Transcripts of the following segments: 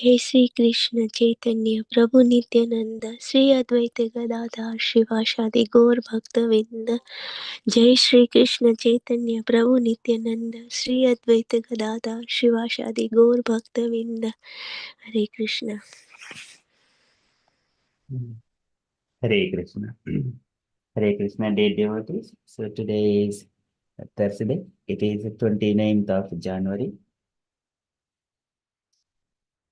जय श्री कृष्ण चैतन्य प्रभु नित्यानंद श्री अद्वैत गदाधर शिवासादि गौर भक्तविंद। जय श्री कृष्ण चैतन्य प्रभु नित्यानंद श्री अद्वैत गदाधर शिवासादि गौर भक्तविंद। हरे Krishna. Hare Krishna. Hare Krishna, dear devotees. So today is Thursday. It is 29th of January.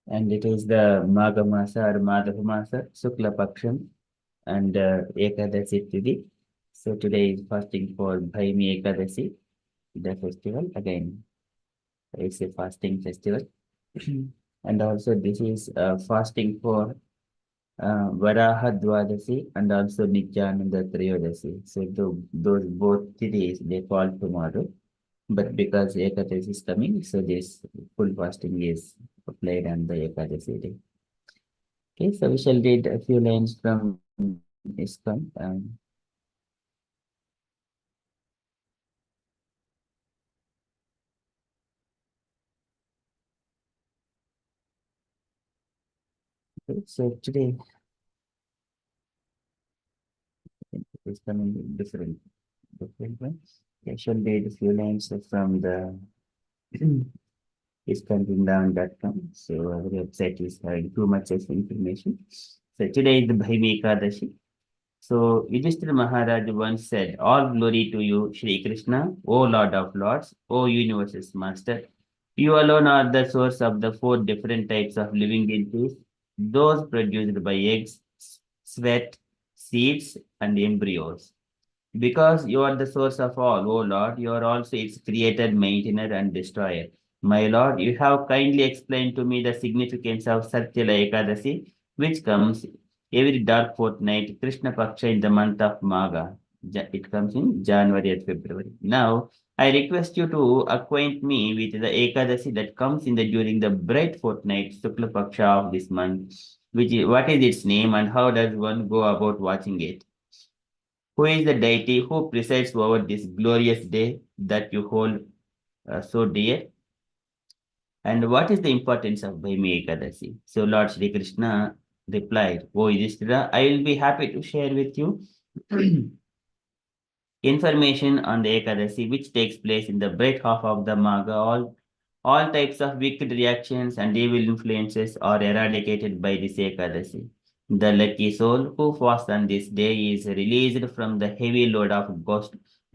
And it is the Magha Masa or Madhava Masa, Sukla Paksham and Ekadasi Tithi. So today is fasting for Bhaimi Ekadasi, the festival. Again, it's a fasting festival. And also this is fasting for Varaha Dwadasi and also Nityananda Triyodasi. So those both days they fall tomorrow. But because Ekadasi is coming, so this full fasting is applied on the Ekadasi day. Okay, so we shall read a few lines from ISKCON. Okay, so today it is coming in different ones. I shall read a few lines from the iskanvrindavan.com. So our website is having too much of information. So today is the Bhaimi Ekadashi. So Yudhishthira Maharaj once said, "All glory to you, Shri Krishna, O Lord of Lords, O Universe's Master. You alone are the source of the four different types of living entities, those produced by eggs, sweat, seeds, and embryos. Because you are the source of all, O Lord, you are also its creator, maintainer, and destroyer. My Lord, you have kindly explained to me the significance of Satyala Ekadasi, which comes every dark fortnight, Krishna Paksha in the month of Magha. It comes in January and February. Now, I request you to acquaint me with the Ekadasi that comes in during the bright fortnight, Shukla Paksha of this month. What is its name and how does one go about watching it? Who is the deity who presides over this glorious day that you hold so dear? And what is the importance of Bhaimi Ekadasi? So Lord Shri Krishna replied, O Yudhishthira, I will be happy to share with you information on the Ekadasi, which takes place in the bright half of the Magha. All types of wicked reactions and evil influences are eradicated by this Ekadasi. The lucky soul who fasts on this day is released from the heavy load of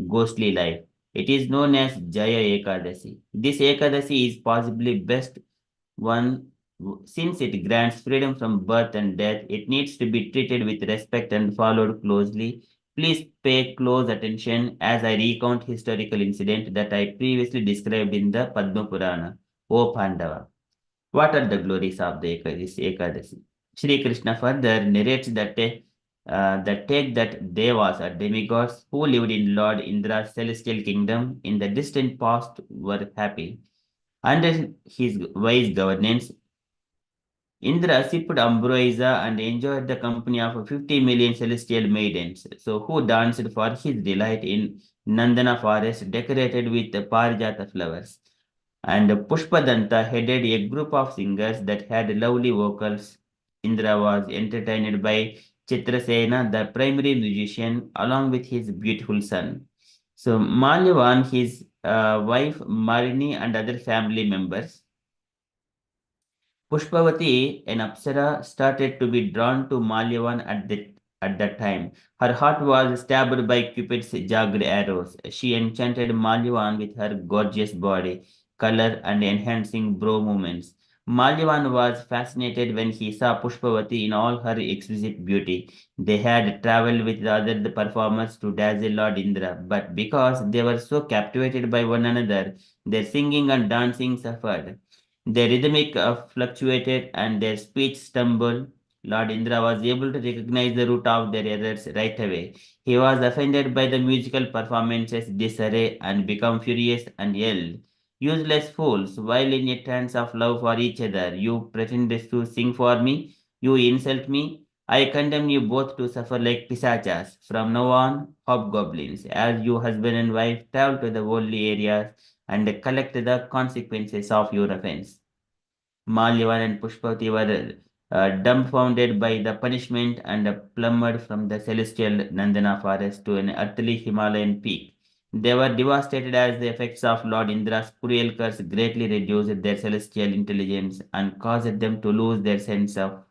ghostly life. It is known as Jaya Ekadasi. This Ekadasi is possibly best one, since it grants freedom from birth and death, it needs to be treated with respect and followed closely. Please pay close attention as I recount historical incident that I previously described in the Padma Purana. O Pandava, what are the glories of this Ekadasi? Shri Krishna further narrates that take that Devas or demigods who lived in Lord Indra's celestial kingdom in the distant past were happy. Under his wise governance, Indra sipped ambrosia and enjoyed the company of 50 million celestial maidens, so who danced for his delight in Nandana forest decorated with parijata flowers. And Pushpadanta headed a group of singers that had lovely vocals. Indra was entertained by Chitrasena, the primary musician, along with his beautiful son. So Malyavan, his wife Marini, and other family members. Pushpavati, an Apsara, started to be drawn to Malyavan at that time. Her heart was stabbed by Cupid's jagged arrows. She enchanted Malyavan with her gorgeous body, color, and enhancing brow movements. Malyavan was fascinated when he saw Pushpavati in all her exquisite beauty. They had traveled with the other performers to dazzle Lord Indra, but because they were so captivated by one another, their singing and dancing suffered. Their rhythmic fluctuated and their speech stumbled. Lord Indra was able to recognize the root of their errors right away. He was offended by the musical performance's disarray and became furious and yelled, "Useless fools, while in a trance of love for each other, you pretend to sing for me, you insult me. I condemn you both to suffer like pisachas. From now on, hobgoblins, as you husband and wife travel to the worldly areas and collect the consequences of your offense." Malyavan and Pushpavati were dumbfounded by the punishment and plummeted from the celestial Nandana forest to an earthly Himalayan peak. They were devastated as the effects of Lord Indra's cruel curse greatly reduced their celestial intelligence and caused them to lose their sense of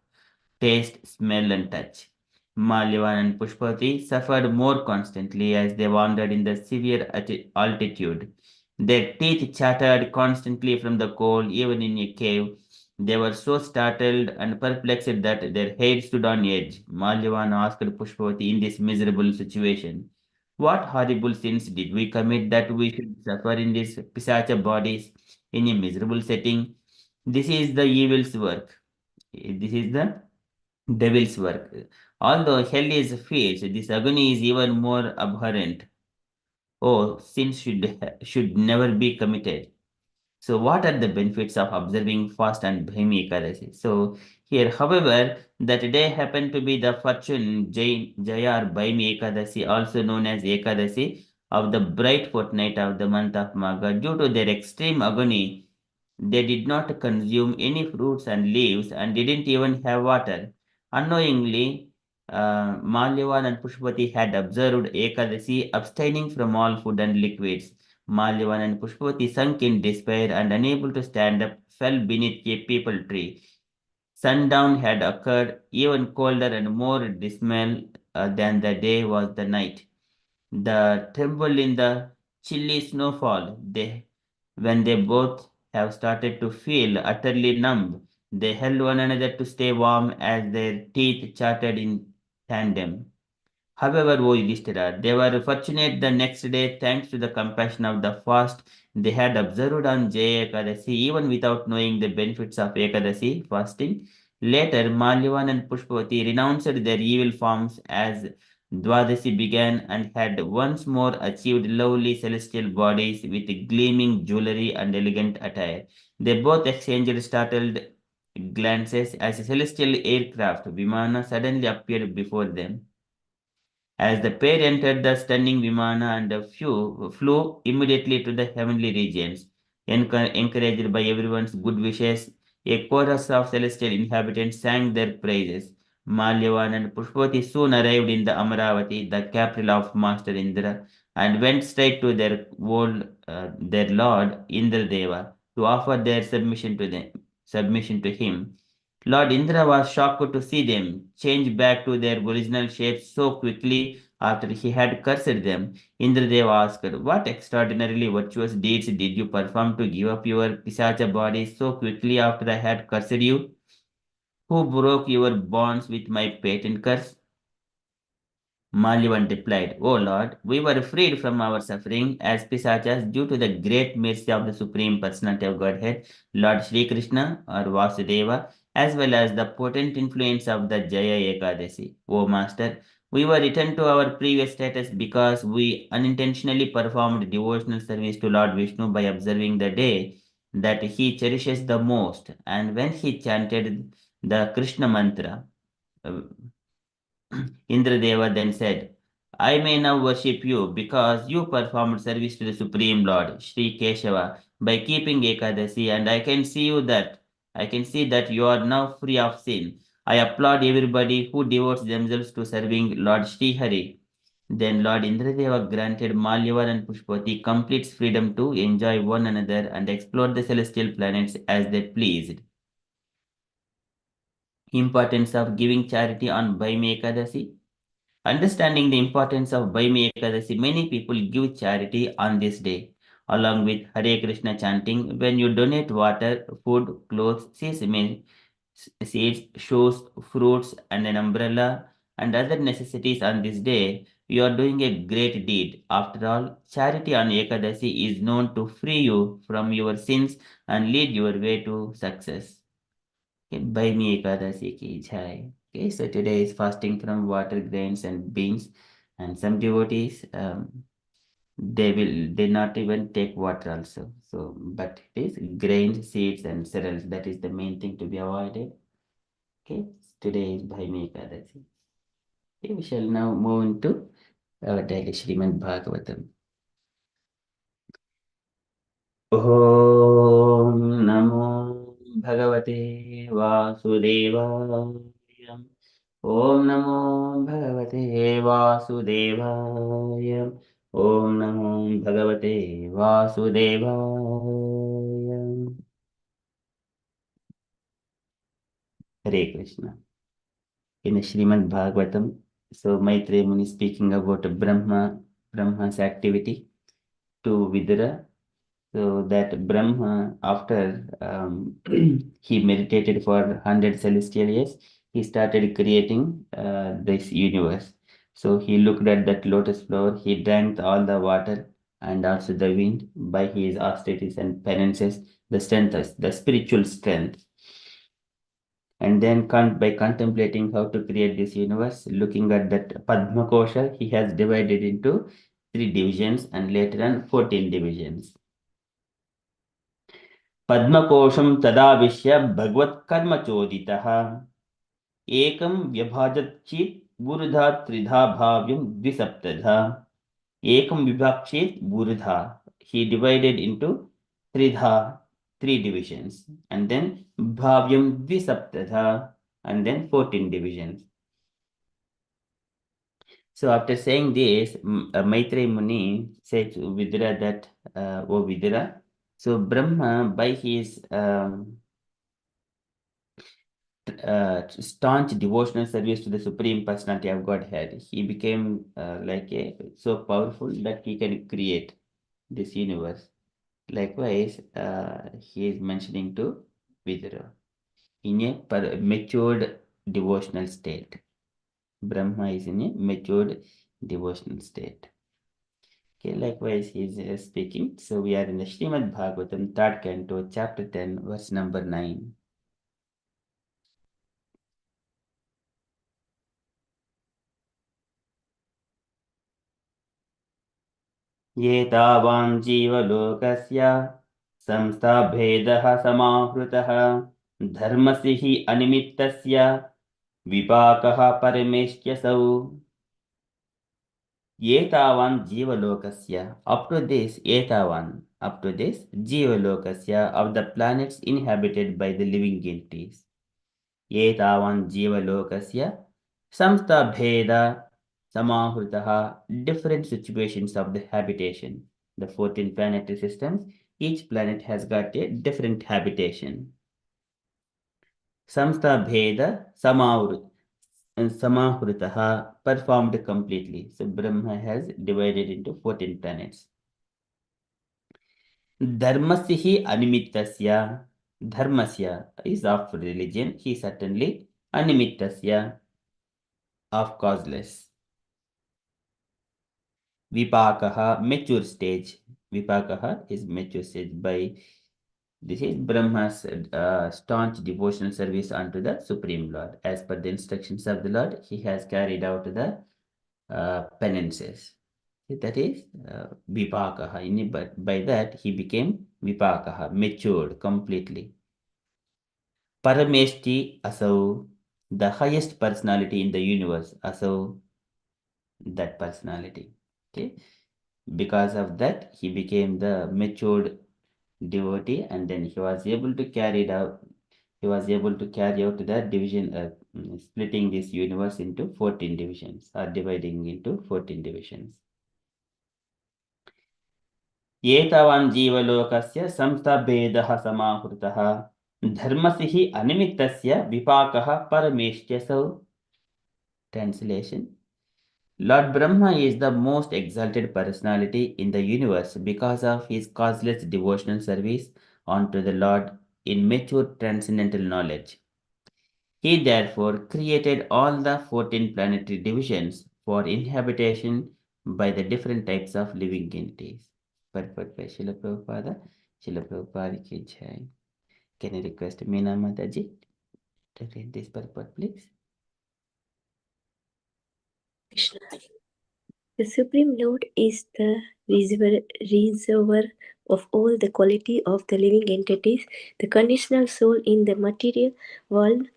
taste, smell, and touch. Malyavan and Pushpati suffered more constantly as they wandered in the severe altitude. Their teeth chattered constantly from the cold, even in a cave. They were so startled and perplexed that their heads stood on edge. Malyavan asked Pushpati in this miserable situation, "What horrible sins did we commit that we should suffer in these pisacha bodies in a miserable setting? This is the evil's work. This is the devil's work. Although hell is fierce, this agony is even more abhorrent. Oh, sin should never be committed." So, what are the benefits of observing fast and Bhimi Ekadasi? So, here, however, that day happened to be the fortune Jaya or Bhimi Ekadasi, also known as Ekadasi, of the bright fortnight of the month of Magha. Due to their extreme agony, they did not consume any fruits and leaves and didn't even have water. Unknowingly, Malyavan and Pushpati had observed Ekadasi abstaining from all food and liquids. Malyavan and Pushpati, sunk in despair and unable to stand up, fell beneath a peepal tree. Sundown had occurred, even colder and more dismal than the day was the night. The tremble in the chilly snowfall. When they both have started to feel utterly numb, they held one another to stay warm as their teeth chattered in tandem. However, O Yudhishthira, they were fortunate the next day thanks to the compassion of the fast they had observed on Jaya Ekadasi, even without knowing the benefits of Ekadasi fasting. Later, Malyavan and Pushpavati renounced their evil forms as Dwadasi began and had once more achieved lovely celestial bodies with gleaming jewelry and elegant attire. They both exchanged startled glances as a celestial aircraft, Vimana, suddenly appeared before them. As the pair entered the stunning Vimana and flew immediately to the heavenly regions, encouraged by everyone's good wishes, a chorus of celestial inhabitants sang their praises. Malyavan and Pushpati soon arrived in the Amaravati, the capital of Master Indra, and went straight to their lord Indradeva to offer their submission to him. Lord Indra was shocked to see them change back to their original shapes so quickly after he had cursed them. Indradev asked, "What extraordinarily virtuous deeds did you perform to give up your Pisacha body so quickly after I had cursed you? Who broke your bonds with my patent curse?" Malyavan replied, "O Lord, we were freed from our suffering as Pisachas due to the great mercy of the Supreme Personality of Godhead, Lord Sri Krishna or Vasudeva, as well as the potent influence of the Jaya Ekadasi. O Master, we were returned to our previous status because we unintentionally performed devotional service to Lord Vishnu by observing the day that he cherishes the most, and when he chanted the Krishna mantra, uh, Indradeva then said, "I may now worship you because you performed service to the Supreme Lord, Sri Keshava, by keeping Ekadasi, and I can see that you are now free of sin. I applaud everybody who devotes themselves to serving Lord Sri Hari." Then Lord Indradeva granted Malyavan and Pushpati complete freedom to enjoy one another and explore the celestial planets as they pleased. Importance of giving charity on Bhaimi Ekadasi. Understanding the importance of Bhaimi Ekadasi, many people give charity on this day. Along with Hare Krishna chanting, when you donate water, food, clothes, sesame seeds, shoes, fruits, and an umbrella, and other necessities on this day, you are doing a great deed. After all, charity on Ekadasi is known to free you from your sins and lead your way to success. Okay, Bhaimi Ekadasi ki jai. Okay, so today is fasting from water, grains, and beans, and some devotees they not even take water also. So, but it is grains, seeds, and cereals. That is the main thing to be avoided. Okay, today is Bhaimi Ekadasi. Okay, we shall now move into our daily Srimad Bhagavatam. Om Namo भगवते वासुदेवाय। ॐ नमो भगवते वासुदेवाय। ॐ नमो भगवते वासुदेवाय। Hare Krishna. In Srimad Bhagavatam, so Maitreya Muni speaking about Brahma's activity to Vidura. So that Brahma, after he meditated for 100 celestial years, he started creating this universe. So he looked at that lotus flower, he drank all the water and also the wind by his austerities and penances, the strength, the spiritual strength. And then by contemplating how to create this universe, looking at that Padma Kosha, he has divided into 3 divisions and later on 14 divisions. पद्मकोशं तदाविश्य भगवत्कर्मचोदितः एकं व्यभाजच्चेत् बुरुधा त्रिधा भाव्यं द्विसप्तधा. Ekam vibhakshit burudha. He divided into tridha, 3 divisions, and then bhavyam dvisaptadha, and then 14 divisions. So after saying this, Maitreya Muni said to Vidura that, O Vidura, so Brahma, by his staunch devotional service to the Supreme Personality of Godhead, he became so powerful that he can create this universe. Likewise, he is mentioning to Vidura in a matured devotional state. Brahma is in a matured devotional state. Okay, likewise, he is speaking. So we are in the Srimad Bhagavatam, 3rd canto, chapter 10, verse number 9. ये तावान् जीवलोकस्य संस्थाभेदः समाहृतः धर्मस्य हि अनिमित्तस्य विपाकः परमेष्ठ्यसौ. Etavan Jivalokasya. Up to this, Etavan, up to this, Jivalokasya, of the planets inhabited by the living entities. Etavan Jivalokasya, Samstha Bheda, Samahrutaha, different situations of the habitation. The 14 planetary systems, each planet has got a different habitation. Samstha Bheda, Samahrutaha, performed completely. So Brahma has divided into 14 planets. Dharmasya hi animittasya. Dharmasya is of religion. He certainly animittasya of causeless. Vipakaha, mature stage. Vipakaha is mature stage. By this is Brahma's staunch devotional service unto the Supreme Lord. As per the instructions of the Lord, he has carried out the penances. That is Vipakaha. But by that he became Vipakaha, matured completely. Parameshti Asau, the highest personality in the universe, Asau, that personality. Okay. Because of that, he became the matured devotee, and then he was able to carry it out. He was able to carry out the division, splitting this universe into 14 divisions, or dividing into 14 divisions. एतावान् जीवलोकस्य संस्थाभेदः समाहृतः धर्मस्य हि अनिमित्तस्य विपाकः परमेष्ठ्यसौ. Translation: Lord Brahma is the most exalted personality in the universe because of his causeless devotional service unto the Lord in mature transcendental knowledge. He therefore created all the 14 planetary divisions for inhabitation by the different types of living entities. Purport by Srila Prabhupada. Srila Prabhupada ki jai. Can I request Meena Mataji to read this purport, please? Krishna. The Supreme Lord is the reservoir of all the quality of the living entities. The conditional soul in the material world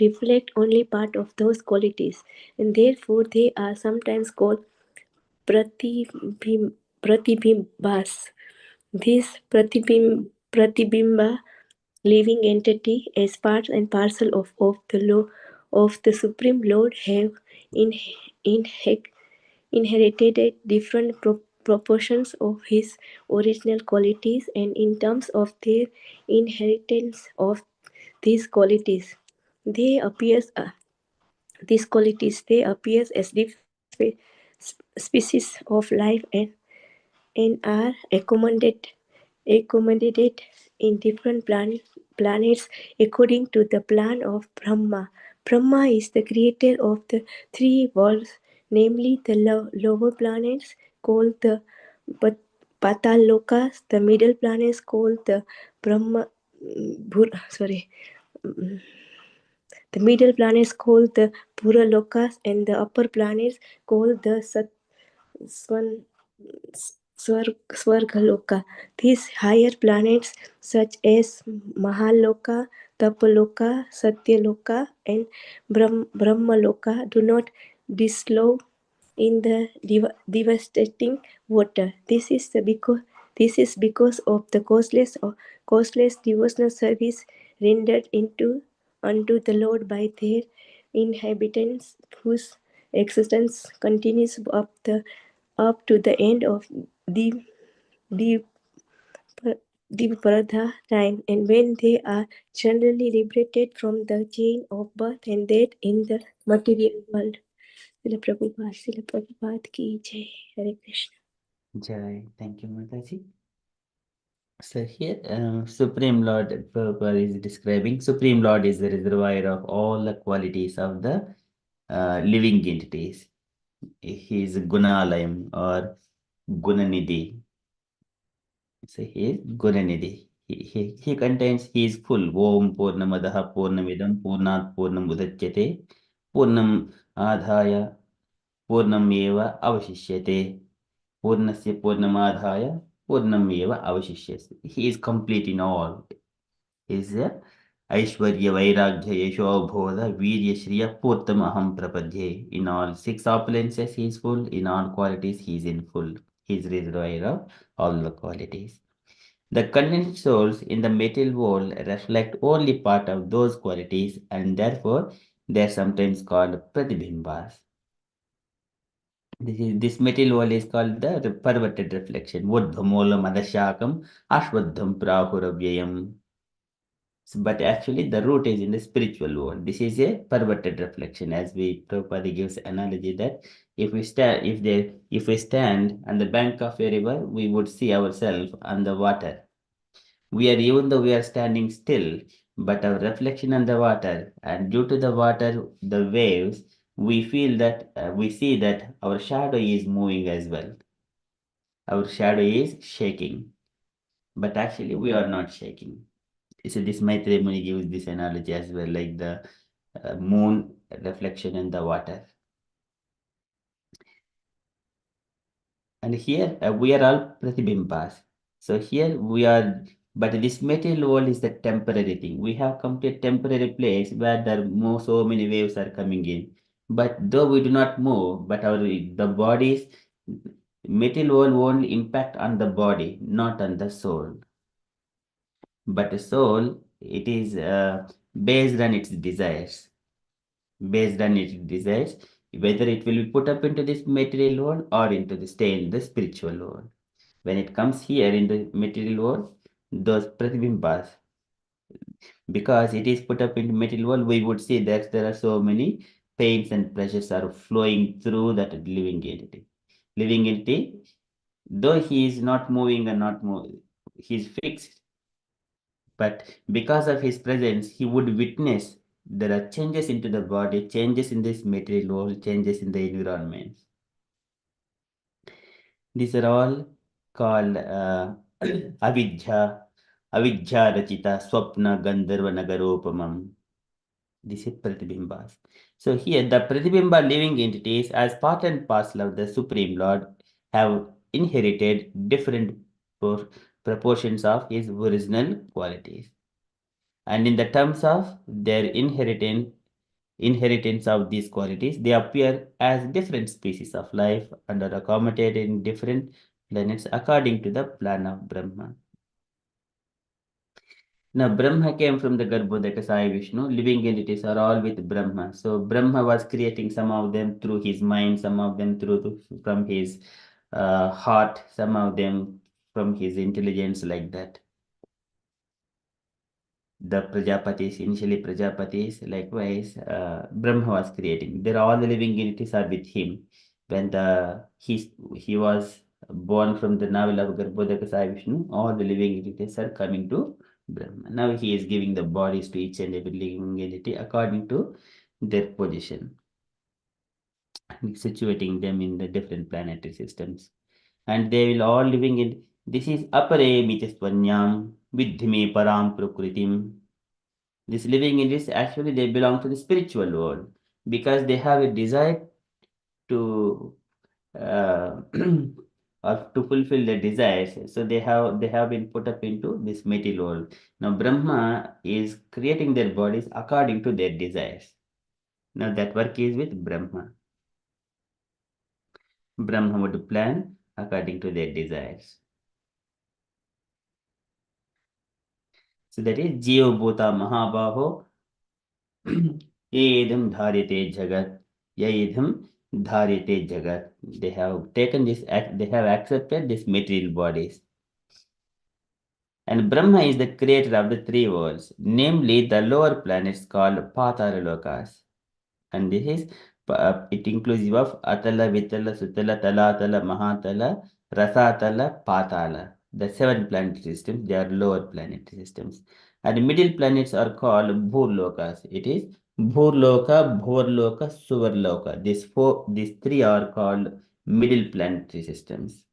reflect only part of those qualities, and therefore they are sometimes called pratibhimbas. These pratibimba living entity as part and parcel of the law of the Supreme Lord have in, in, inherited different proportions of his original qualities, and in terms of their inheritance of these qualities they appears as species of life, and are accommodated in different planets according to the plan of Brahma. Brahma is the creator of the three worlds, namely the lower planets called the Patalokas, the middle planets called the Brahma. Sorry, the middle planets called the Puralokas, and the upper planets called the Swan, Swargaloka. These higher planets, such as Mahaloka, Tapaloka, Satyaloka, and Brahmaloka, do not dissolve in the devastating water. This is because of the costless devotional service rendered into unto the Lord by their inhabitants, whose existence continues up to the end of the the the Paradha time, and when they are generally liberated from the chain of birth and death in the material world. Srila Prabhupada ki jai. Hare Krishna. Jai. Thank you, Mataji. So here, Supreme Lord Prabhupada is describing Supreme Lord is the reservoir of all the qualities of the living entities. He is Gunalayam or Gunanidhi. So he is Gunanidhi. He contains, he is full. Om Purnamadaha Purnamidam Purnat Purnamudachyate Purnam Adhaya Purnam Eva Avashishyate Purnasya Purnamadhaya Purnam Eva Avashishyate. He is complete in all. He is Aishwarya Vairagya Yesho Bodha Virya Shriya Purtam Aham Prapadye. In all six opulences he is full, in all qualities he is in full. He is reservoir of all the qualities. The condensed souls in the material world reflect only part of those qualities, and therefore they are sometimes called pratibhimbas. This material world is called the perverted reflection. Urdhvamolam adashakam ashvaddham prahuravyayam. But actually the root is in the spiritual world. This is a perverted reflection, as we Prabhupada gives analogy that if we stand on the bank of a river, we would see ourselves on the water. We are, even though we are standing still, but our reflection on the water, and due to the water, the waves, we feel that we see that our shadow is moving as well. Our shadow is shaking, but actually we are not shaking. So this Maitreya Muni gives this analogy as well, like the moon reflection in the water. And here we are all pratibhimbas. So here we are, but this material world is the temporary thing. We have come to a temporary place where there are so many waves are coming in. But though we do not move, but the body's material world won't impact on the body, not on the soul. But the soul, it is based on its desires. Based on its desires, whether it will be put up into this material world or into the stay in the spiritual world. When it comes here in the material world, those pratibhimbas, because it is put up in the material world, we would see that there are so many pains and pleasures are flowing through that living entity. Living entity, though he is not moving and not moving, he is fixed, but because of his presence, he would witness there are changes into the body, changes in this material world, changes in the environment. These are all called avidya, avidya rachita swapna gandharva nagaropamam. This is pratibhimbas. So here the pratibhimba living entities as part and parcel of the Supreme Lord have inherited different proportions of his original qualities. And in the terms of their inheritance of these qualities, they appear as different species of life and are accommodated in different planets according to the plan of Brahma. Now, Brahma came from the Garbhodaka Sai Vishnu. Living entities are all with Brahma. So, Brahma was creating some of them through his mind, some of them from his heart, some of them from his intelligence, like that. The Prajapatis, initially Prajapatis, likewise, Brahma was creating. There all the living entities are with him. When he was born from the navel of Garbhodaka Sai Vishnu, all the living entities are coming to Brahma. Now he is giving the bodies to each and every living entity according to their position, situating them in the different planetary systems. And they will all living in this is apare mitasvanyam vidhime param prakritim. This living in this actually they belong to the spiritual world because they have a desire to or to fulfill their desires. So they have been put up into this material world. Now Brahma is creating their bodies according to their desires. Now that work is with Brahma. Brahma would plan according to their desires. So that is Jio Bhuta Mahabaho Yedam Dharite Jagat Yedam Dharite Jagat. They have taken this act, they have accepted these material bodies. And Brahma is the creator of the three worlds, namely the lower planets called Patala Lokas. And this is it inclusive of Atala, Vitala, Sutala, Talatala, Mahatala, Rasatala, Patala. The seven planetary systems, they are lower planetary systems. And middle planets are called Bhurlokas. It is Bhurloka, Bhurloka, Suvarloka. These three are called middle planetary systems.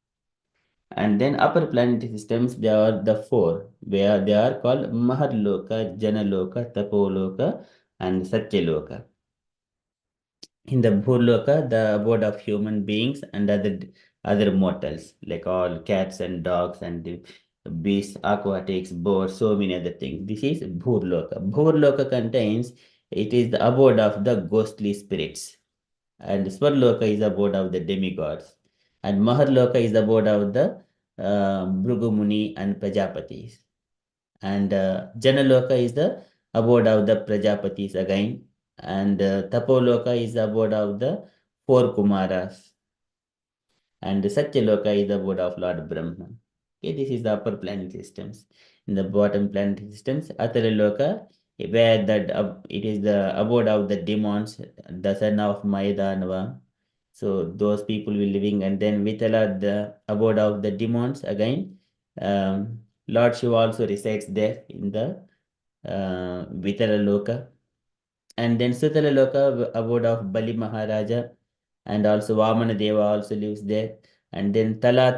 And then upper planetary systems, there are the four, where they are called Maharloka, Janaloka, Tapoloka, and Satyaloka. In the Bhurloka, the abode of human beings and other mortals, like all cats and dogs and the beasts, aquatics, birds, so many other things. This is Bhurloka. Bhurloka contains, it is the abode of the ghostly spirits. And Swarloka is the abode of the demigods. And Maharloka is the abode of the Bhrugumuni and Prajapatis. And Janaloka is the abode of the Prajapatis again, and Tapoloka is the abode of the four Kumaras, and Satyaloka is the abode of Lord Brahma. Okay, this is the upper planet systems. In the bottom planet systems, Ataraloka, where it is the abode of the demons, the son of Maidanava. So those people will living, and then Vitala, the abode of the demons again. Lord Shiva also resides there in the Vitala Loka. And then Sutala Loka, abode of Bali Maharaja, and also Vamana Deva also lives there. And then Tala,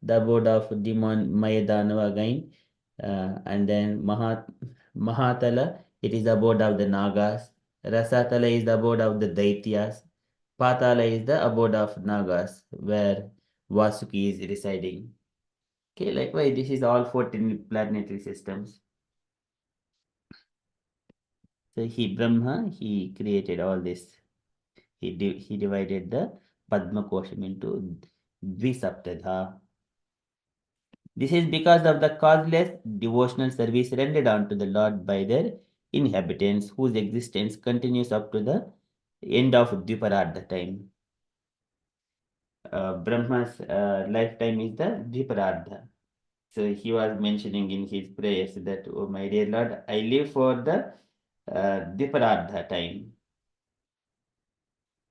the abode of demon Mayadanava again. And then Mahatala, it is the abode of the Nagas. Rasatala is the abode of the Daityas. Patala is the abode of Nagas, where Vasuki is residing. Okay, likewise, this is all 14 planetary systems. So Brahma, he created all this. He divided the Padma Kosham into Dvisaptadha. This is because of the causeless devotional service rendered unto the Lord by their inhabitants, whose existence continues up to the end of Dviparada time. Brahma's lifetime is the Dviparada. So he was mentioning in his prayers that, oh my dear Lord, I live for the Dviparada time.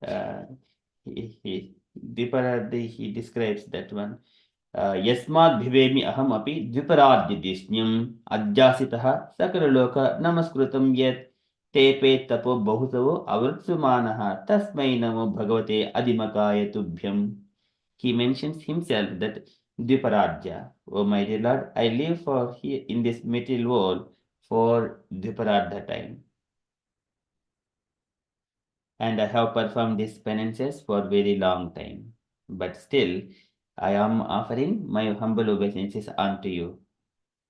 Uh, he describes that one. यस्माद् भिवेमि अहमपि द्विपराद्यदिष्ण्यम् अध्यासितः सकललोक नमस्कृतं यत् तेपे तपो बहुसवो अवृत्सुमानः तस्मै नमो भगवते अधिमकाय तुभ्यम्. He mentions himself that Dviparadya. Oh my dear Lord, I live for here in this material world for Dviparadya time. And I have performed these penances for very long time. But still, I am offering my humble obeisances unto you.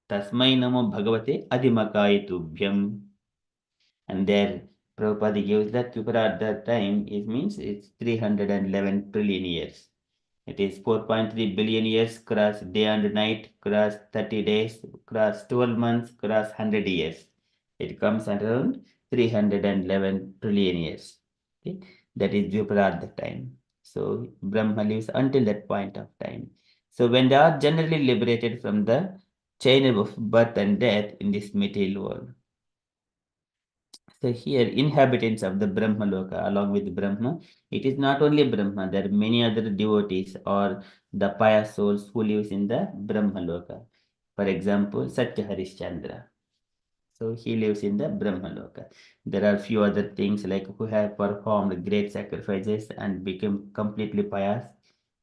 Tasmai namo bhagavate adhimakaya tubhyam. And there, Prabhupada gives that Tripura at that time, it means it's 311 trillion years. It is 4.3 billion years cross day and night, cross 30 days, cross 12 months, cross 100 years. It comes around 311 trillion years. Okay? That is Jupiter at the time. So Brahma lives until that point of time. So when they are generally liberated from the chain of birth and death in this material world. So here, inhabitants of the Brahma Loka, along with Brahma, it is not only Brahma, there are many other devotees or the pious souls who lives in the Brahma Loka. For example, Satya Harishchandra. So he lives in the Brahma Loka. There are few other things like who have performed great sacrifices and become completely pious.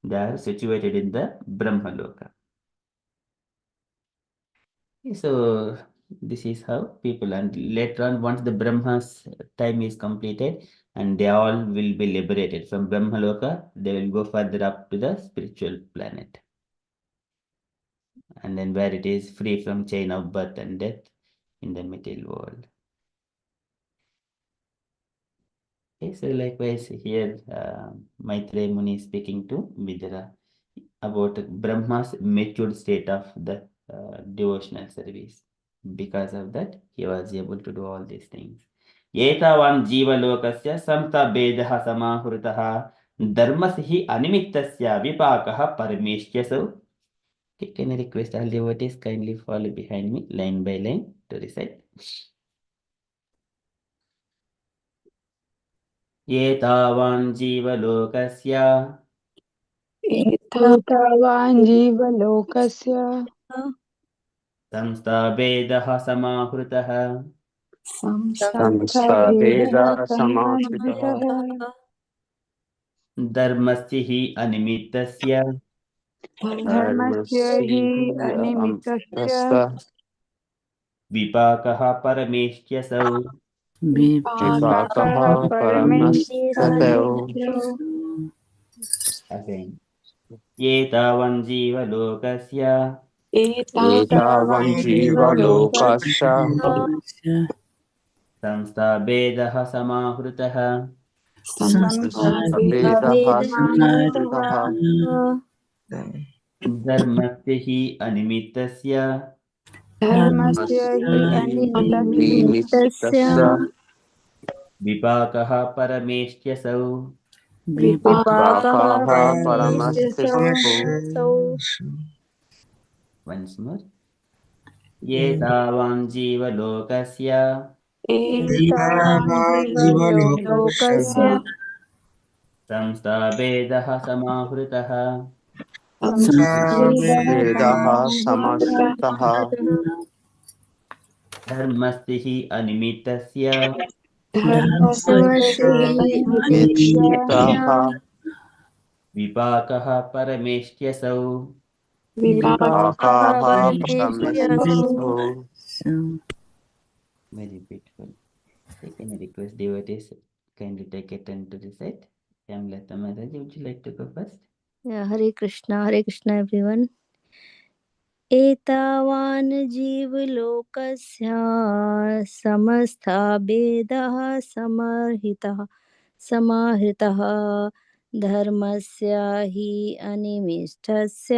They are situated in the Brahma Loka. So this is how people, and later on, once the Brahma's time is completed, and they all will be liberated from Brahmaloka, they will go further up to the spiritual planet, and then where it is free from chain of birth and death in the material world. Okay, so likewise here, Maitreya Muni is speaking to Vidura about Brahma's matured state of the devotional service. Because of that, he was able to do all these things. एतावान् जीवलोकस्य समस्तभेदः समाहृतः धर्मस्य हि अनिमित्तस्य विपाकः परमेष्ठ्यसौ. Can I request all devotees kindly follow behind me line by line to recite? एतावान् जीवलोकस्य एतावान् जीवलोकस्य संस्थाभेदः समाहृतः संस्थाभेदः समाहृतः धर्मस्य हि अनिमित्तस्य धर्मस्य हि अनिमित्तस्य विपाकः परमेष्ठ्यसौ. विपाकः परमेष्ठ्यसौ. Again. एतावन् जीवलोकस्य एतावान् जीवलोकस्य संस्थाभेदः समाहृतः संस्थाभेदः समाहृतः धर्मस्य हि अनिमित्तस्य धर्मस्य हि अनिमित्तस्य विपाकः परमेष्ठ्यसौ. विपाकः परमेष्ठ्यसौ. Once more. एतावान् जीवलोकस्य एतावान् जीवलोकस्य संस्थाभेदः समाहृतः संस्थाभेदः समाहृतः धर्मस्य हि अनिमित्तस्य धर्मस्य हि अनिमित्तस्य विपाकः परमेष्ठ्यसौ. विपाकः परमेष्ठ्यसौ. Very beautiful. Can I request devotees kindly take a turn to recite? Yamlata Mataji, would you like to go first? Yeah, Hare Krishna everyone. एतावान् जीवलोकस्य समस्ताभेदः समाहृतः धर्मस्य हि अनिमिष्टस्य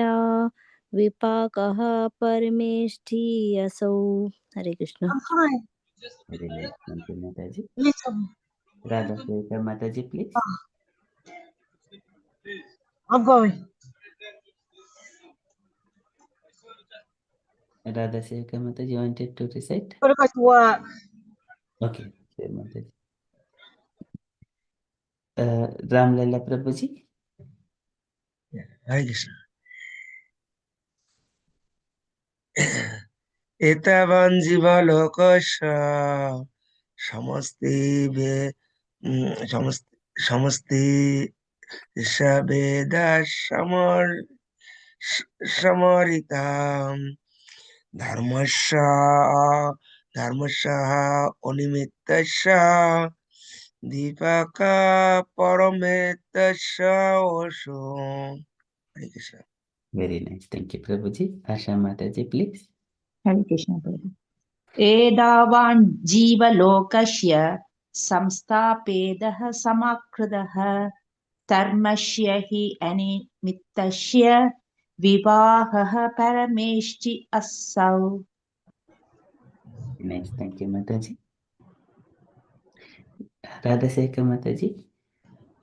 विपाकः परमेष्ठियसौ. हरे Krishna. Very nice. Thank you, Mataji. Radha Sevika Mataji, please. I'm going. Radha Sevika Mataji wanted to recite? Gotta go to work. Okay, sure, Mataji. Ramlala Prabhuji? Hare Krishna. एतावान् जीवलोकस्य समस्ति वेदा समरितां धर्मस्य अनिमित्तस्य दीपका परमेत्तस्य वसु. Hare Krishna. Very nice. Thank you, Prabhuji. Asha Mataji, please. हरे कृष्ण प्रभु एतावान् जीवलोकस्य संस्थापेदः समाकृतः धर्मस्य हि अनिमित्तस्य विवाहः परमेष्टि असौ. Nice. Thank you, Mataji. Radhasekar Mataji.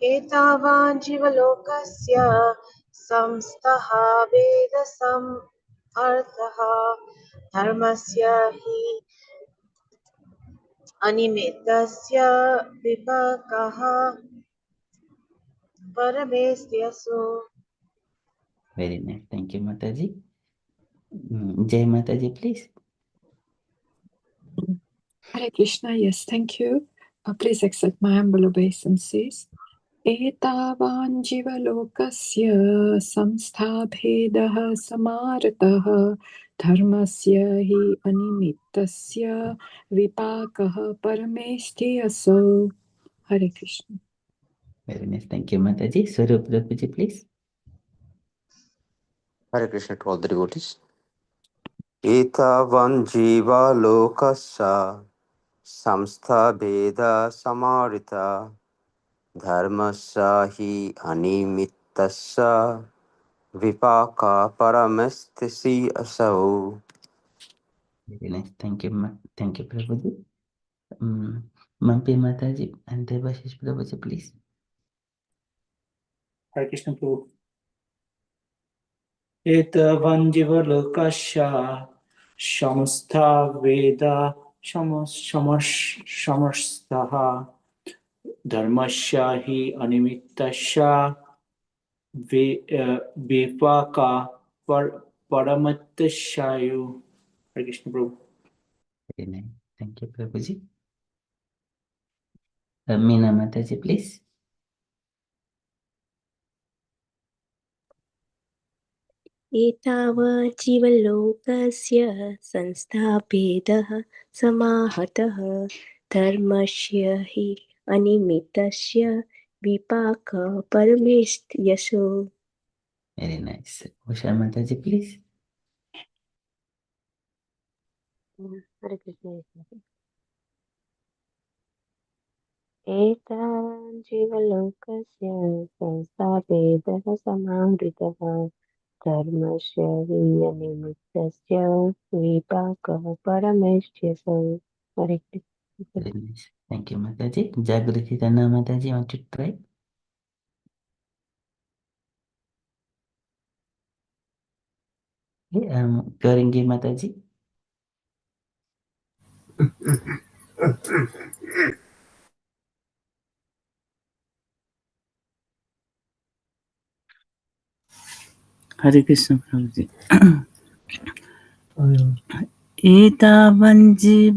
एतावान् जीवलोकस्य संस्थः वेदसम् अर्थः धर्मस्य हि अनिमित्तस्य विपाकः परमेष्ठिसु. Very nice. Thank you, Mataji. Jai Mataji, please. Hare Krishna, yes, thank you. Please accept my humble obeisances. एतावान् जीवलोकस्य संस्थाभेदः समारतः धर्मस्य हि अनिमित्तस्य विपाकः परमेष्ठि असौ. Hare Krishna. Very nice. Thank you, Mataji. Swarup Prabhuji, please. Hare Krishna to all the devotees. Etavan jiva lokasya samstha beda samarita dharmasya hi animittasya vipaka paramestisi asau. Very nice. Thank you, thank you, Prabhuji. Mampi Mataji and Devashish Prabhuji, please. Hare Krishna Prabhu. Etavan jivalokasya samastha veda samastaha dharmasya hi animittasya vipaka paramattasyayu. Hare Krishna Prabhu. Very nice. Thank you, Prabhuji. Meena Mataji, please. एतावत् जीवलोकस्य संस्थाभेदः समाहतः धर्मस्य हि अनिमित्तस्य विपाकः परमेष्ठिसु. Very nice. Usha Mataji, please. हरे कृष्ण. एतावान् जीवलोकस्य संस्थाभेदः समाहृतः धर्मस्य हि अनिमित्तस्य विपाकः परमेष्ठिसु. हरे Krishna. Very nice. Thank you, Mataji. Jagriti Tanna Mataji, want to try? Karingi Mataji. Hare Krishna Prabhuji. एतावञ्जीवलोकस्य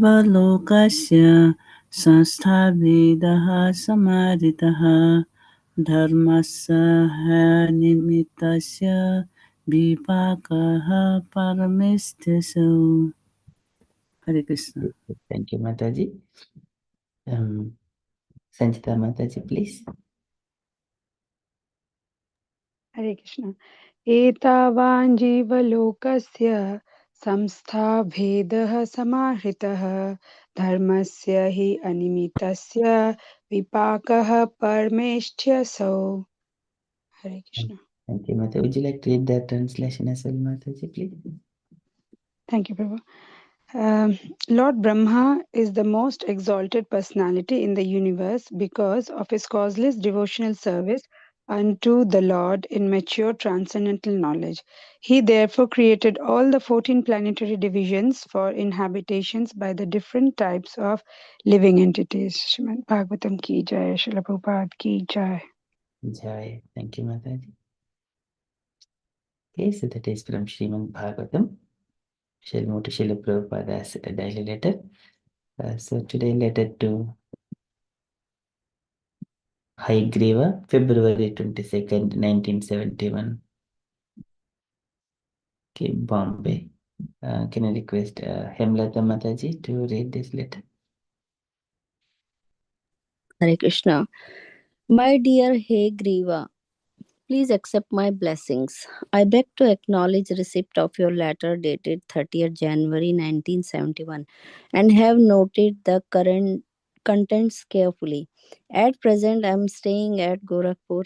संस्थाभेदः समारितः धर्मस्य निमित्तस्य विपाकः परमेष्ठिसु. Hare Krishna. Thank you, Mataji. Sanchita Mataji, please. हरे कृष्ण. एतावान् जीवलोकस्य संस्थाभेदः समाहृतः धर्मस्य हि अनिमित्तस्य विपाकः परमेष्ठ्यसौ. हरे Krishna. Thank you, Mataji. Would you like to read the translation as well, Mataji, please? Thank you, Prabhu. Lord Brahma is the most exalted personality in the universe because of his causeless devotional service unto the Lord in mature transcendental knowledge. He therefore created all the 14 planetary divisions for inhabitations by the different types of living entities. Srimad Bhagavatam ki jai, Srila Prabhupada ki jai. Jai. Thank you, Mataji. Okay, so that is from Srimad Bhagavatam. Shall move to Srila Prabhupada as a daily letter. So today letter to Haigreva, February 22nd, 1971. Okay, Bombay. Can I request Hemlata Mataji to read this letter? Hare Krishna. My dear Haigreva, please accept my blessings. I beg to acknowledge receipt of your letter dated 30th January 1971 and have noted the current contents carefully. At present, I am staying at Gorakhpur.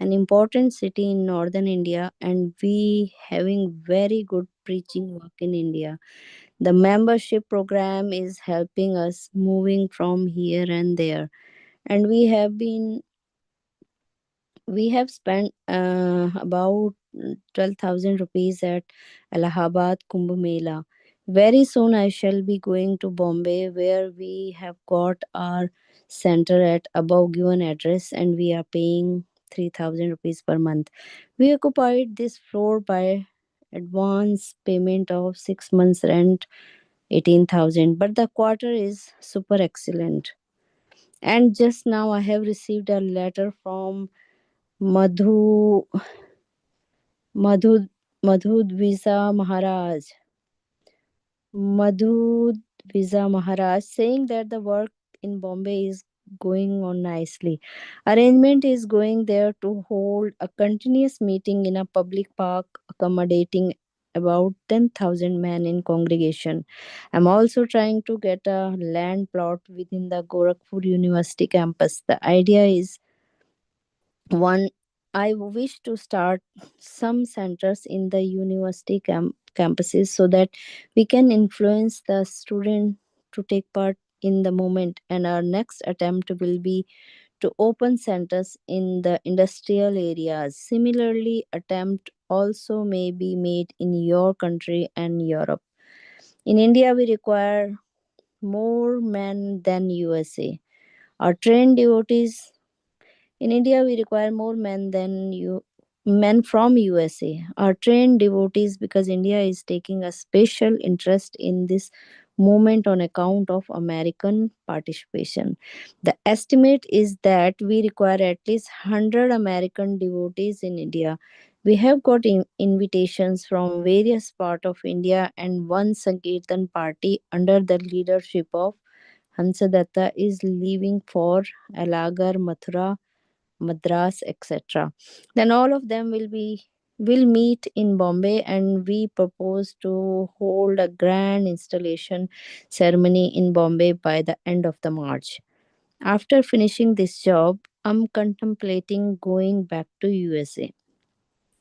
an important city in northern India, and we having very good preaching work in India. The membership program is helping us moving from here and there, and we have spent about 12,000 rupees at Allahabad Kumbh Mela. Very soon I shall be going to Bombay, where we have got our center at above given address, and we are paying 3,000 rupees per month. We occupied this floor by advance payment of 6 months rent, 18,000, but the quarter is super excellent. And just now I have received a letter from Madhu Madhu Madhudvisa Maharaj Madhudvisa Maharaj saying that the work in Bombay is going on nicely. Arrangement is going there to hold a continuous meeting in a public park accommodating about 10,000 men in congregation. I'm also trying to get a land plot within the Gorakhpur University campus. The idea is one, I wish to start some centers in the university campuses so that we can influence the student to take part in the movement. And our next attempt will be to open centers in the industrial areas. Similarly, attempt also may be made in your country and Europe. In India, we require more men than USA. Our trained devotees in India, we require more men from USA are trained devotees because India is taking a special interest in this movement on account of American participation. The estimate is that we require at least 100 American devotees in India. We have got invitations from various parts of India, and one Sankirtan party under the leadership of Hansadatta is leaving for Alagar, Mathura, Madras, etc. Then all of them will meet in Bombay, and we propose to hold a grand installation ceremony in Bombay by the end of the March. After finishing this job, I'm contemplating going back to USA.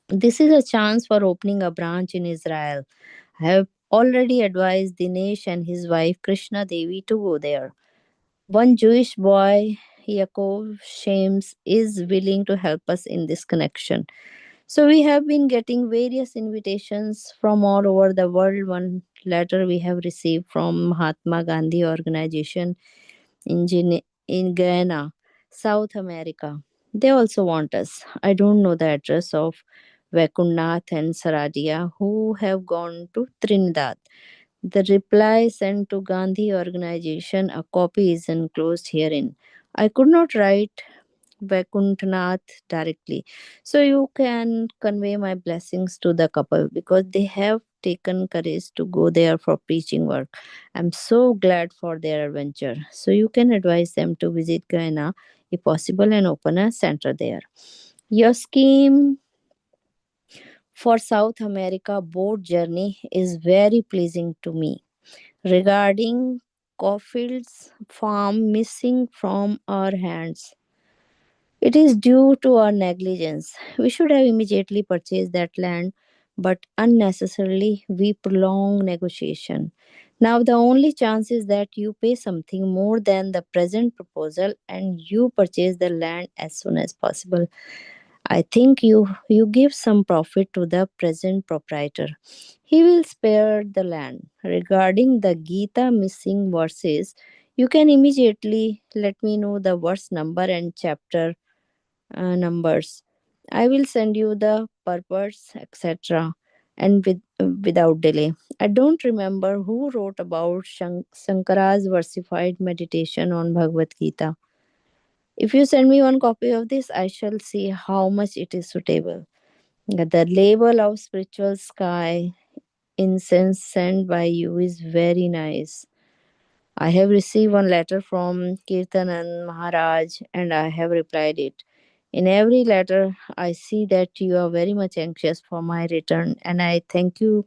This is a chance for opening a branch in Israel. I have already advised Dinesh and his wife Krishna Devi to go there. One Jewish boy, Yaakov Shames, is willing to help us in this connection. So we have been getting various invitations from all over the world. One letter we have received from Mahatma Gandhi organization in Guyana, South America. They also want us. I don't know the address of Vaikunnath and Saradia, who have gone to Trinidad. The reply sent to Gandhi organization, a copy is enclosed herein. I could not write Vaikuntanath directly. So you can convey my blessings to the couple because they have taken courage to go there for preaching work. I'm so glad for their adventure. So you can advise them to visit Guyana if possible and open a center there. Your scheme for South America boat journey is very pleasing to me. Regarding Caulfield's farm missing from our hands, it is due to our negligence. We should have immediately purchased that land, but unnecessarily we prolong negotiation. Now the only chance is that you pay something more than the present proposal and you purchase the land as soon as possible. I think you give some profit to the present proprietor. He will spare the land. Regarding the Gita missing verses, you can immediately let me know the verse number and chapter numbers. I will send you the purpose, etc. and without delay. I don't remember who wrote about Shankara's versified meditation on Bhagavad Gita. If you send me one copy of this, I shall see how much it is suitable. The label of spiritual sky incense sent by you is very nice. I have received one letter from Kirtanan Maharaj and I have replied it. In every letter, I see that you are very much anxious for my return, and I thank you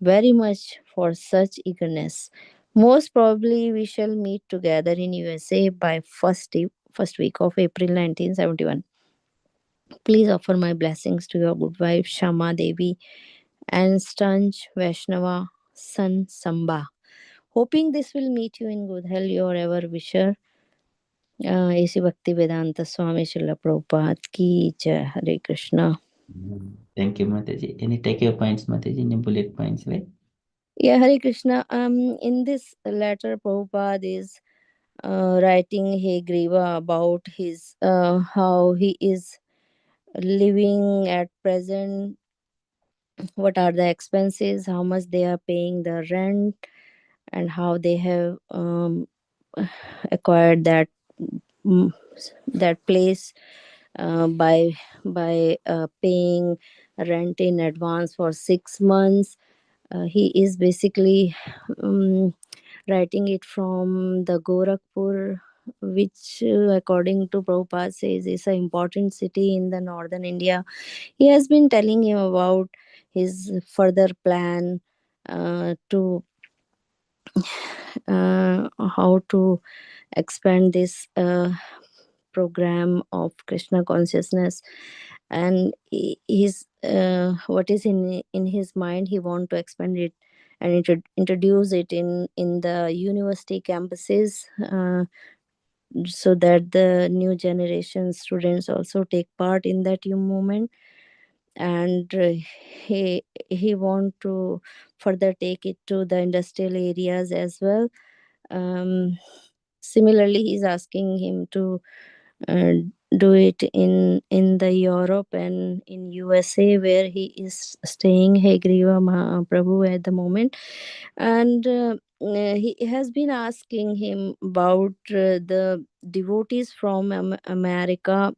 very much for such eagerness. Most probably, we shall meet together in USA by first week of April 1971. Please offer my blessings to your good wife Shama Devi and Stanj Vaishnava son Samba. Hoping this will meet you in good health, your ever wisher. A.C. Bhakti Vedanta Swami Srila Prabhupada ki jai. Hare Krishna. Thank you, Mataji. Any take points, Mataji? Any bullet points, right? Yeah, Hare Krishna. In this letter, Prabhupada is writing Hey Griva about his how he is living at present, what are the expenses, how much they are paying the rent, and how they have acquired mm, that place by paying rent in advance for 6 months. He is basically writing it from the Gorakhpur, which according to Prabhupada says is an important city in the northern India. He has been telling him about his further plan to how to expand this program of Krishna consciousness, and his what is in his mind, he want to expand it and introduce it in the university campuses, so that the new generation students also take part in that new movement. And he want to further take it to the industrial areas as well. Similarly, he's asking him to uh, do it in the Europe and in USA, where he is staying, Hegriva Mahaprabhu at the moment. And he has been asking him about the devotees from America,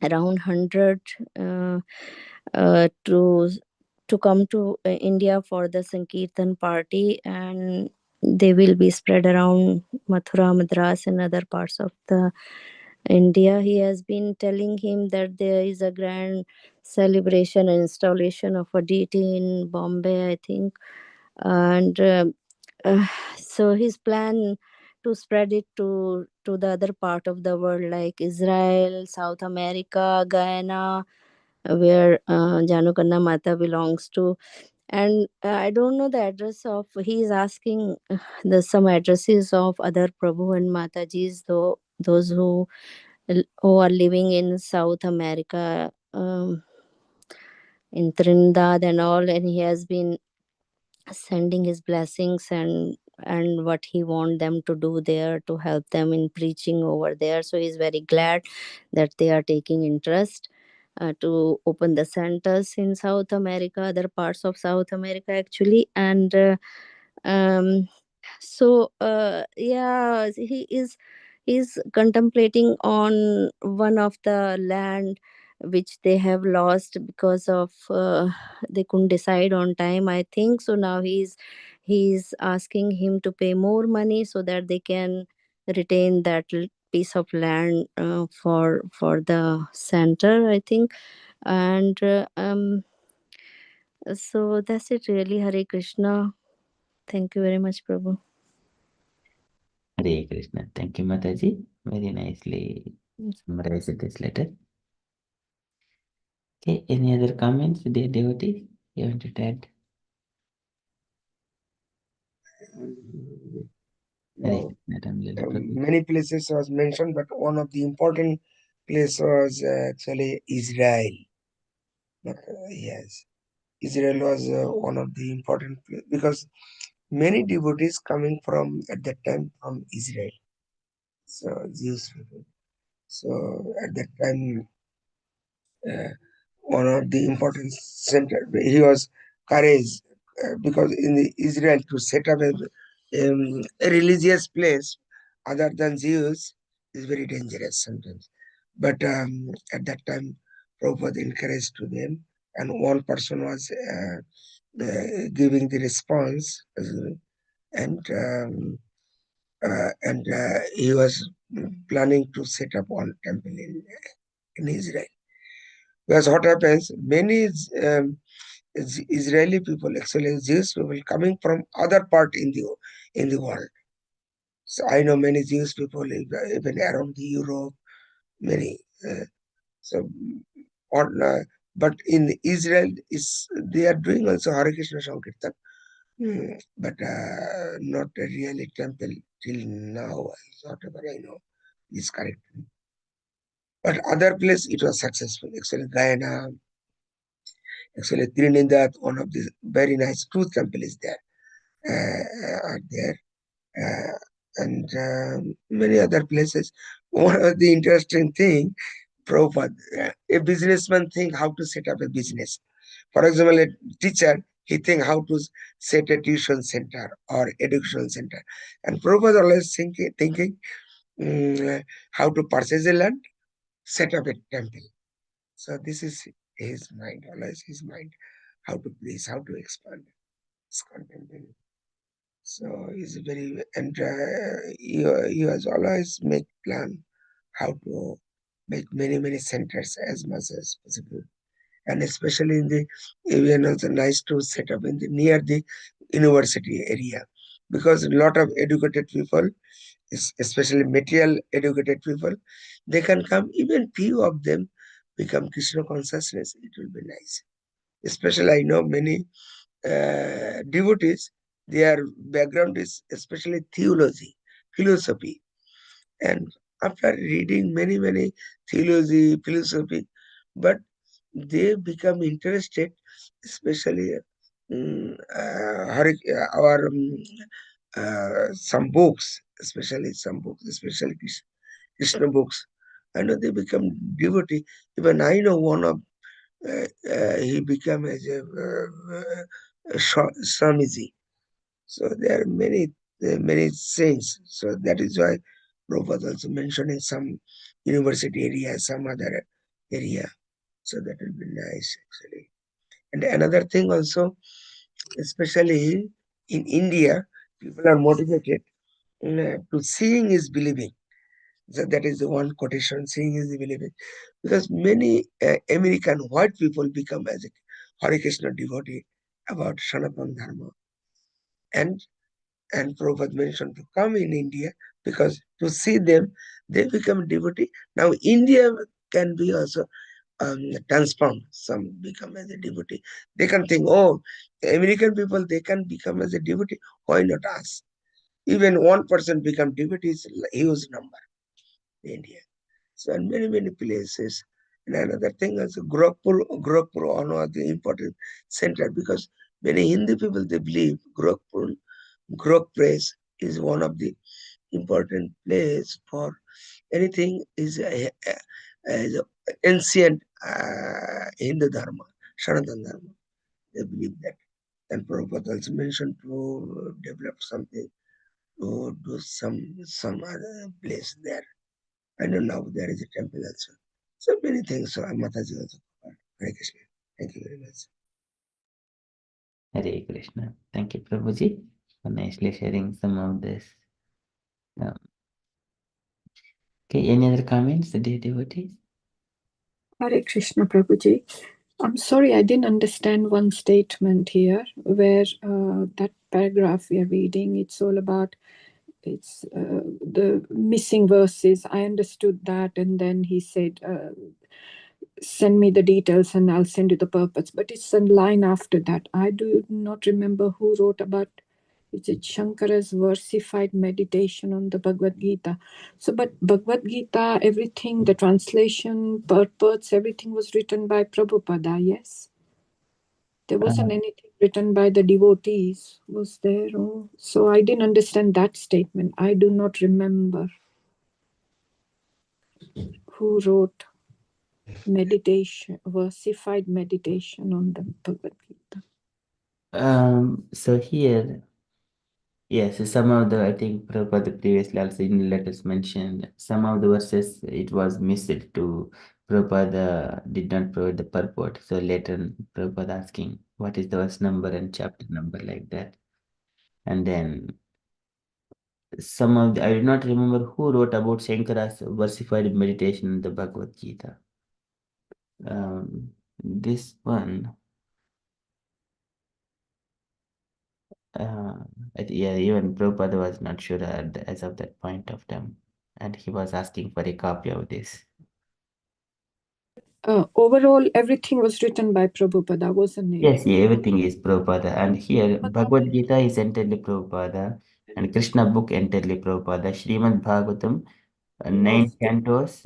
around 100, uh, uh, to to come to India for the Sankirtan party, and they will be spread around Mathura, Madras, and other parts of the India. He has been telling him that there is a grand celebration and installation of a deity in Bombay, I think, and uh, so his plan to spread it to the other part of the world, like Israel, South America, Guyana, where Janukanna Mata belongs to. And I don't know the address of. He is asking the some addresses of other Prabhu and Matajis, though those who are living in South America, in Trinidad and all, and he has been sending his blessings and what he want them to do there to help them in preaching over there. So he's very glad that they are taking interest to open the centers in South America, other parts of South America actually. And so yeah, he's contemplating on one of the land which they have lost because of they couldn't decide on time, I think. So now he's asking him to pay more money so that they can retain that piece of land for the center, I think. And so that's it really. Hare Krishna. Thank you very much, Prabhu. Hare Krishna. Thank you, Mataji. Very nicely summarized this letter. Okay, any other comments, dear devotees? You want to add? No. Many places was mentioned, but one of the important place was actually Israel. Yes, Israel was one of the important place because many devotees coming from at that time from Israel, so Jewish people. So at that time, one of the important center he was courage because in the Israel to set up a religious place other than Jews is very dangerous sometimes. But at that time, Prabhupada encouraged to them, and one person was giving the response, and he was planning to set up one temple in Israel. Because what happens, many Israeli people, actually Jewish people, coming from other part in the world. So I know many Jewish people even around the Europe, many. So, on, but in Israel, they are doing also Hare Krishna Sankirtan, but not a really temple till now, whatever I know is correct. But other place it was successful. Actually, Guyana, actually Trinidad, one of the very nice truth temple is there, are there, and many other places. One of the interesting thing, Prabhupada, a businessman think how to set up a business. For example, a teacher, he think how to set a tuition center or education center. And Prabhupada always thinking how to purchase a land, set up a temple. So this is his mind, always his mind, how to please, how to expand his content. So he's very, and he has always make plan how to make many centers as much as possible. And especially in the even also nice to set up in the near the university area, because a lot of educated people, especially material educated people, they can come, even few of them become Krishna consciousness. It will be nice. Especially I know many devotees, their background is especially theology, philosophy. And after reading many theology, philosophy, but they become interested, especially our some books, especially Krishna books. I know they become devotee. Even I know one of he became as a Swamiji. So there are many saints. So that is why Prabhupada also mentioned in some university area, some other area. So that will be nice actually. And another thing also, especially in India, people are motivated to seeing is believing. So that is the one quotation, seeing is believing. Because many American white people become as a Hare Krishna devotee about Sanatana Dharma. And Prabhupada mentioned to come in India, because to see them, they become devotee. Now India can be also transformed. Some become as a devotee. They can think, oh, the American people, they can become as a devotee. Why not us? Even one person become devotee is a huge number in India. So in many places. And another thing is Gorakhpur, one of the important center, because many Hindi people, they believe Gorakh place is one of the important place for anything is ancient Hindu Dharma, Sanatana Dharma. They believe that. And Prabhupada also mentioned to develop something, to do some other place there. I don't know, there is a temple also. So many things. So Mataji also covered. Hare Krishna. Thank you very much. Hare Krishna. Thank you, Prabhuji, for nicely sharing some of this. Okay, any other comments, dear devotees? Hare Krishna, Prabhuji. I'm sorry, I didn't understand one statement here where that paragraph we are reading, it's all about the missing verses. I understood that, and then he said, send me the details and I'll send you the purpose. But it's a line after that. I do not remember who wrote about, is it Shankara's versified meditation on the Bhagavad Gita? So, but Bhagavad Gita, everything, the translation, purports, everything was written by Prabhupada, yes? There wasn't anything written by the devotees, was there? Oh, so I didn't understand that statement. I do not remember who wrote meditation, versified meditation on the Bhagavad Gita. So here, yes, some of the, I think Prabhupada previously also in the letters mentioned, some of the verses it was missed to Prabhupada did not provide the purport. So later Prabhupada asking what is the verse number and chapter number like that. And then some of the, I do not remember who wrote about Shankara's versified meditation in the Bhagavad Gita. This one, yeah, even Prabhupada was not sure as of that point of time, and he was asking for a copy of this. Overall, everything was written by Prabhupada, wasn't it? Yes, everything is Prabhupada. And here, Bhagavad Gita is entirely Prabhupada. And Krishna book entirely Prabhupada. Srimad Bhagavatam, 9 cantos,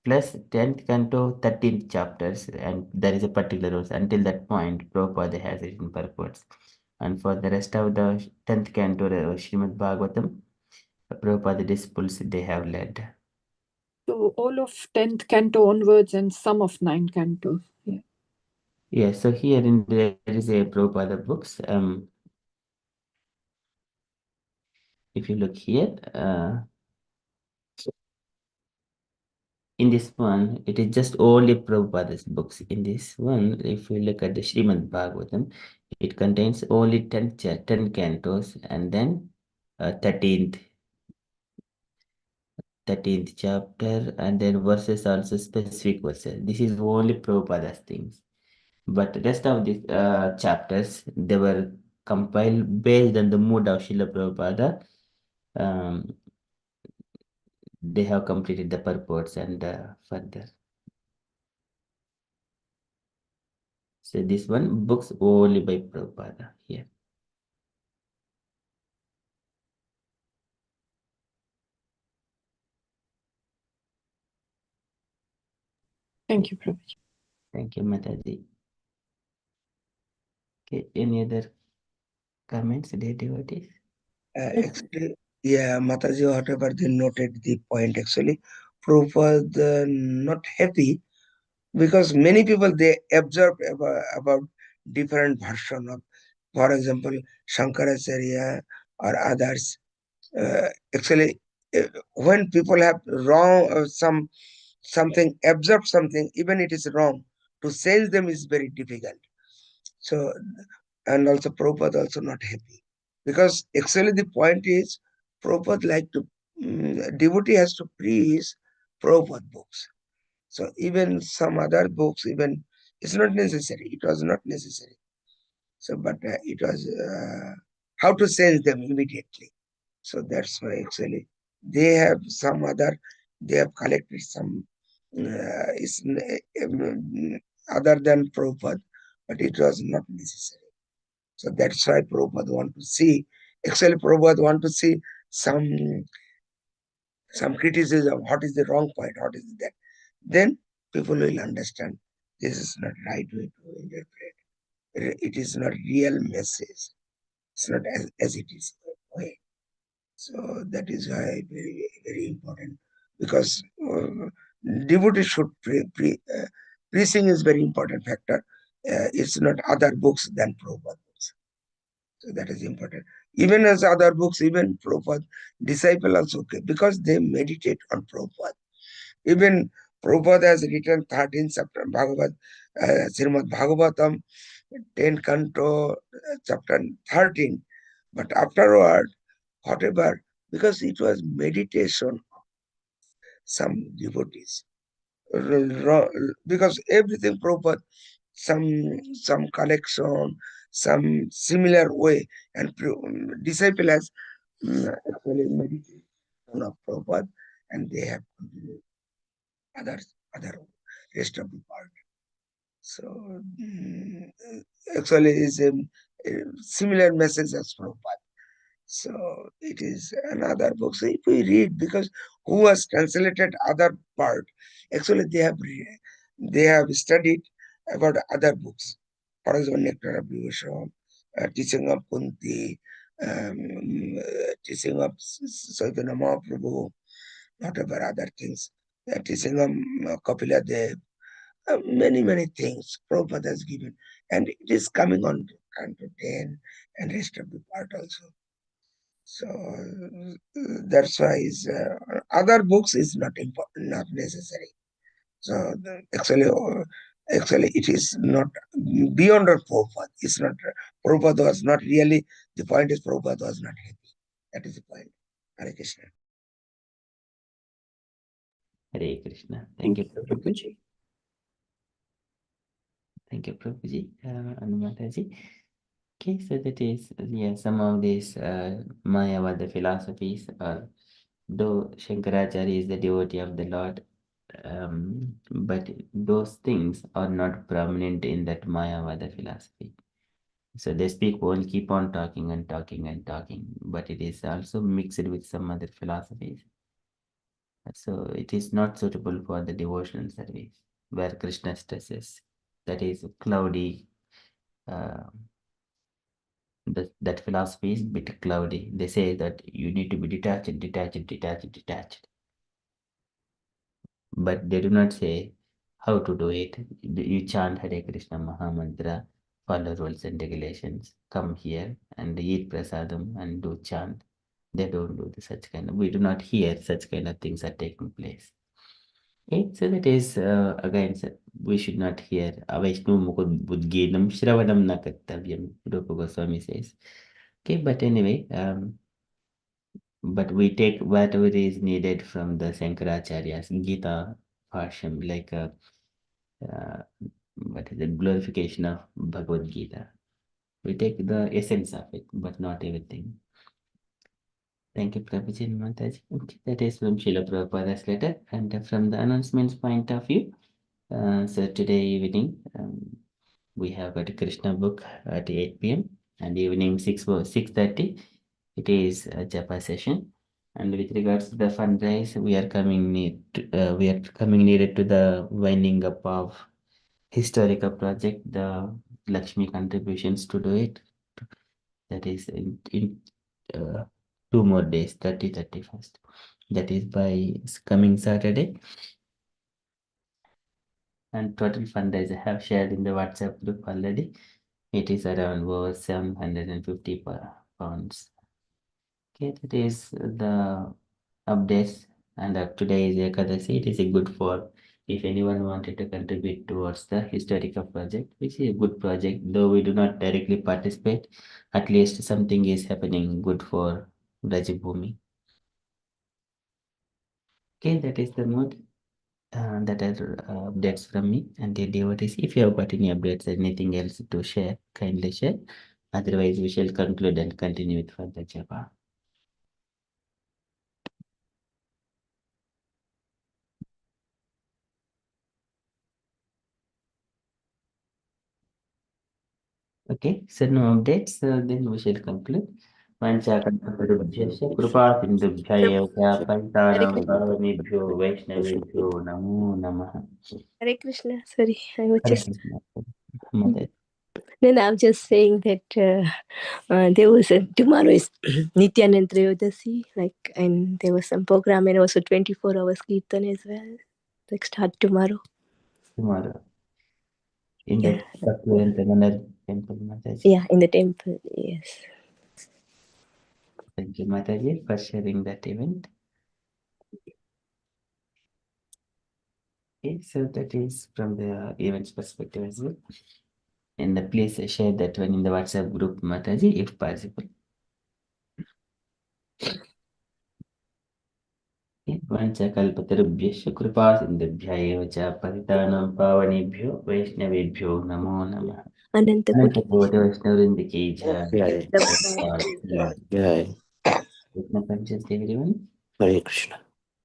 plus 10th canto, 13 chapters. And there is a particular rules. Until that point, Prabhupada has written purports. And for the rest of the 10th canto, Srimad Bhagavatam, Prabhupada disciples, they have led. So all of 10th canto onwards and some of 9 cantos. Yeah. Yeah, so here there is a Prabhupada books. If you look here, in this one, it is just only Prabhupada's books. In this one, if you look at the Srimad Bhagavatam, it contains only 10 cantos and then 13th chapter, and then verses also specific verses. This is only Prabhupada's things. But the rest of these chapters, they were compiled based on the mood of Srila Prabhupada. They have completed the purports and further. So this one, books only by Prabhupada here. Thank you, Prabhuji. Thank you, Mataji. Okay, any other comments, dear devotees? Actually, yeah, Mataji, whatever they noted the point, actually, Prabhupada not happy because many people they observe about different version of, for example, Shankaracharya or others. Actually, when people have wrong something, observe something, even it is wrong, to change them is very difficult. So, and also Prabhupada also not happy. Because actually the point is, Prabhupada like to, devotee has to preach Prabhupada books. So even some other books, even it's not necessary. It was not necessary. So, but it was how to change them immediately. So that's why actually they have some other, they have collected some other than Prabhupada, but it was not necessary. So that's why Prabhupada want to see, actually Prabhupada want to see some criticism, what is the wrong point, what is that. Then people will understand this is not right way to interpret. It is not real message. It's not as it is way. So that is why very, very important, because devotee should preaching is very important factor. It's not other books than Prabhupada books. So that is important. Even as other books, even Prabhupada disciple also okay, because they meditate on Prabhupada. Even Prabhupada has written 13 chapter Bhagavad, Srimad Bhagavatam, 10 canto, chapter 13. But afterward, whatever, because it was meditation of some devotees. Because everything Prabhupada, some collection, some similar way, and disciple has actually meditation of Prabhupada, and they have continued other rest of the part. So actually is a similar message as Prabhupada. So it is another book. So if we read, because who has translated other part, actually they have studied about other books. For example, Nectar of Devotion, teaching of Kunti, teaching of Chaitanya Mahaprabhu, whatever other things, teaching of Kapila Dev, many things Prabhupada has given, and it is coming on to 10 and rest of the part also. So that's why other books is not important, not necessary. So actually it is not beyond our Prabhupada. It's not, Prabhupada was not really, the point is Prabhupada was not happy. That is the point. Hare Krishna. Hare Krishna. Thank you, Prabhuji. Prabhuji. Thank you, Prabhuji and Mataji. Okay, so that is, some of these Mayavada philosophies, though Shankaracharya is the devotee of the Lord, but those things are not prominent in that Mayavada philosophy. So they speak all, keep on talking and talking and talking, but it is also mixed with some other philosophies. So it is not suitable for the devotional service where Krishna stresses. That is cloudy. That philosophy is bit cloudy. They say that you need to be detached, detached, detached, detached. But they do not say how to do it. You chant Hare Krishna Maha Mantra, follow rules and regulations, come here and eat prasadam and do chant. They don't do such kind of, we do not hear such kind of things are taking place. Okay, so that is again, we should not hear Avaishnu Mukud Budgidam Shravanam Nakattavyam, Rupa Goswami says. Okay, but anyway, but we take whatever is needed from the Shankaracharya's Gita Bhashyam, like what is the glorification of Bhagavad Gita. We take the essence of it, but not everything. Thank you, Prabhuji and Mataji. Okay, that is from Srila Prabhupada's letter. And from the announcements point of view, so today evening, we have got a Krishna book at 8 p.m. and evening 6:30. It is a japa session. And with regards to the fundraise, we are coming near to the winding up of historical project, the Lakshmi contributions to do it. That is in 2 more days, 30, 31st. That is by coming Saturday. And total fundraise I have shared in the WhatsApp group already. It is around over 750 pounds. Okay, that is the updates. And today is Ekadasi. It is a good for if anyone wanted to contribute towards the historical project, which is a good project, though we do not directly participate, at least something is happening good for Rajabhumi. Okay, that is the mood. That are updates from me and the devotees. If you have got any updates, anything else to share, kindly share. Otherwise, we shall conclude and continue with further japa. Okay, so no updates, then we shall conclude. Panchakalpatarubhyasya कृपा सिन्धुभ्यः Hare पतितानां Krishna. पावनेभ्यो वैष्णवेभ्यो नमो नमः. Hare Krishna. Sorry, I was Hare just. Krishna. Mother. Then I'm just saying that there was tomorrow is Nityanand Trayodasi, like, and there was some program and also 24 hours kirtan as well. Like start tomorrow. Tomorrow. In Yeah. the Bhaktivedanta temple, Mataji. Yeah, in the temple. Yes. Thank you, Mataji, for sharing that event. Okay, so that is from the events perspective as well. And please share that one in the WhatsApp group, Mataji, if possible. Vanchakalpatarubhyasya कृपा सिन्धुभ्यः एव च पतितानां पावनेभ्यो वैष्णवेभ्यो नमो नमः. Anantakoti. अनंतकोटि वैष्णववृंद की जय. Jai. Prabhupada. Jai. Krishna conscious everyone. Hare Krishna.